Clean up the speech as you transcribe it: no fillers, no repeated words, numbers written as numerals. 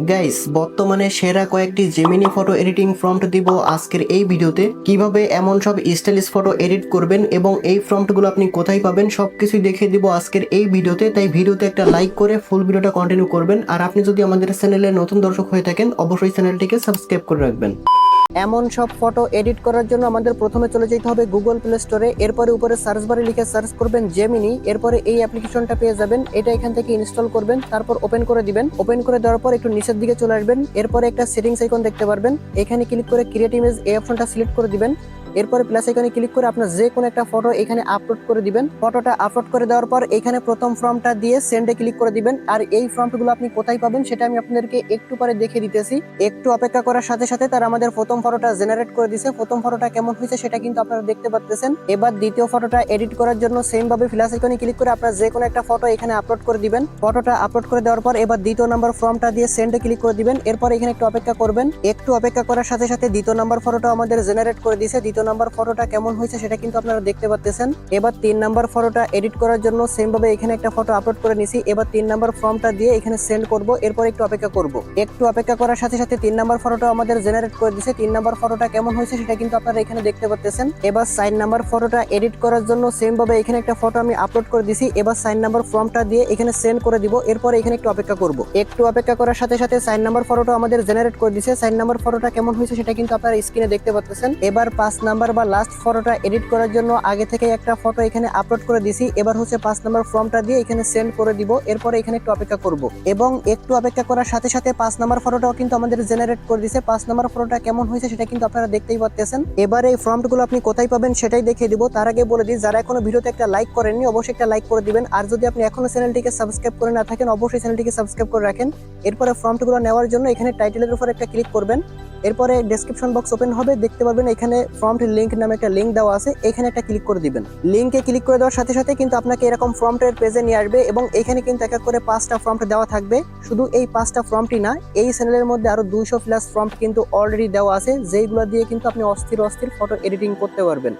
Guys, বর্তমানে সেরা কয়েকটি জেমিনি ফটো এডিটিং প্রম্পট দিব আজকের এই ভিডিওতে। কিভাবে এমন সব স্টাইলিশ ফটো এডিট করবেন এবং এই প্রম্পটগুলো আপনি কোথায় পাবেন সবকিছুই দেখিয়ে দিব আজকের এই ভিডিওতে। তাই ভিডিওতে একটা লাইক করে ফুল ভিডিওটা কন্টিনিউ করবেন। আর আপনি যদি আমাদের চ্যানেলে নতুন দর্শক হয়ে থাকেন অবশ্যই চ্যানেলটিকে সাবস্ক্রাইব করে রাখবেন। এমন সব ফটো এডিট করার জন্য আমাদের প্রথমে চলে যেতে হবে গুগল প্লে স্টোরে। এরপরে উপরে সার্চ বারে লিখে সার্চ করবেন জেমিনি। এরপরে এই অ্যাপ্লিকেশনটা পেয়ে যাবেন, এটা এখান থেকে ইনস্টল করবেন, তারপর ওপেন করে দিবেন। ওপেন করে দেওয়ার পর একটু নিচের দিকে চলে আসবেন। এরপরে একটা সেটিংস আইকন দেখতে পারবেন, এখানে ক্লিক করে ক্রিয়েট ইমেজ এই অপশনটা সিলেক্ট করে দিবেন। এরপরে প্লাস আইকনে ক্লিক করে আপনার যে কোনো একটা ফটো এখানে আপলোড করে দিবেন। ফটোটা আপলোড করে দেওয়ার পর এখানে প্রথম ফর্মটা দিয়ে সেন্ডে ক্লিক করে দিবেন। আর এই ফর্মগুলো আপনি কোথায় পাবেন সেটা আমি আপনাদেরকে একটু পরে দেখিয়ে দিতেছি। একটু অপেক্ষা করার সাথে সাথে তারা আমাদের প্রথম ফটোটা জেনারেট করে দিয়েছে। প্রথম ফটোটা কেমন হয়েছে সেটা কিন্তু আপনারা দেখতে পাচ্ছেন। এবার দ্বিতীয় ফটোটা এডিট করার জন্য সেম ভাবে প্লাস আইকনে ক্লিক করে আপনার যে কোনো একটা ফটো এখানে আপলোড করে দিবেন। ফটোটা আপলোড করে দেওয়ার পর এবার দ্বিতীয় নাম্বার ফর্মটা দিয়ে সেন্ডে ক্লিক করে দিবেন। এরপর এখানে একটু অপেক্ষা করবেন। একটু অপেক্ষা করার সাথে সাথে দ্বিতীয় নাম্বার ফটোটা আমাদের জেনারেট করে দিয়েছে। দ্বিতীয় নাম্বার ফটোটা কেমন হয়েছে সেটা কিন্তু আপনারা দেখতে পাচ্ছেন। এবার তিন নাম্বার ফটোটা এডিট করার জন্য সেম ভাবে এখানে একটা ফটো আপলোড করে নিছি। এবার তিন নাম্বার ফর্মটা দিয়ে এখানে সেন্ড করব। এরপর একটু অপেক্ষা করব। একটু অপেক্ষা করার সাথে সাথে তিন নাম্বার ফটোটা আমাদের জেনারেট করে দিয়েছে। তিন নাম্বার ফটোটা কেমন হয়েছে সেটা কিন্তু আপনারা এখানে দেখতে পাচ্ছেন। এবার সাইন নাম্বার ফটোটা এডিট করার জন্য সেম ভাবে এখানে একটা ফটো আমি আপলোড করে দিছি। এবার সাইন নাম্বার ফর্মটা দিয়ে এখানে সেন্ড করে দিব। এরপর এখানে একটু অপেক্ষা করব। একটু অপেক্ষা করার সাথে সাথে সাইন নাম্বার ফটোটা আমাদের জেনারেট করে দিয়েছে। সাইন নাম্বার ফটোটা কেমন হয়েছে সেটা কিন্তু আপনারা স্ক্রিনে দেখতে পাচ্ছেন। এবার 5 নাম্বার বা লাস্ট ফটোটা এডিট করার জন্য আগে থেকে একটা ফটো এখানে আপলোড করে দিছি। এবার হচ্ছে 5 নাম্বার ফর্মটা দিয়ে এখানে সেন্ড করে দিব। এরপর এখানে একটু অপেক্ষা করব এবং একটু অপেক্ষা করার সাথে সাথে 5 নাম্বার ফটোটাও কিন্তু আমাদের জেনারেট করে দিয়েছে। 5 নাম্বার ফটোটা কেমন হয়েছে সেটা কিন্তু আপনারা দেখতেই পাচ্ছেন। এবার এই ফর্মগুলো আপনি কোথায় পাবেন সেটাই দেখিয়ে দিব। তার আগে বলে দিই, যারা এখনো ভিডিওতে একটা লাইক করেননি অবশ্যই একটা লাইক করে দিবেন। আর যদি আপনি এখনো চ্যানেলটিকে সাবস্ক্রাইব করে না থাকেন অবশ্যই চ্যানেলটিকে সাবস্ক্রাইব করে রাখেন। এরপরে ফর্মগুলো নেওয়ার জন্য এখানে টাইটেলের উপর একটা ক্লিক করবেন। এরপরে ডেসক্রিপশন বক্স ওপেন হবে, দেখতে পারবেন এখানে ফর্মটি লিংক নামে একটা লিংক দেওয়া আছে, এখানে একটা ক্লিক করে দিবেন। লিংকে ক্লিক করে দেওয়ার সাথে সাথে কিন্তু আপনাকে এরকম ফর্মটের পেজে নিয়ে আসবে এবং এখানে কিন্তু এক এক করে 5টা ফর্মট দেওয়া থাকবে। শুধু এই 5টা ফর্মটি না, এই চ্যানেলের মধ্যে আরো 200 প্লাস ফর্মট কিন্তু অলরেডি দেওয়া আছে, যেইগুলো দিয়ে কিন্তু আপনি অস্থির অস্থির ফটো এডিটিং করতে পারবেন।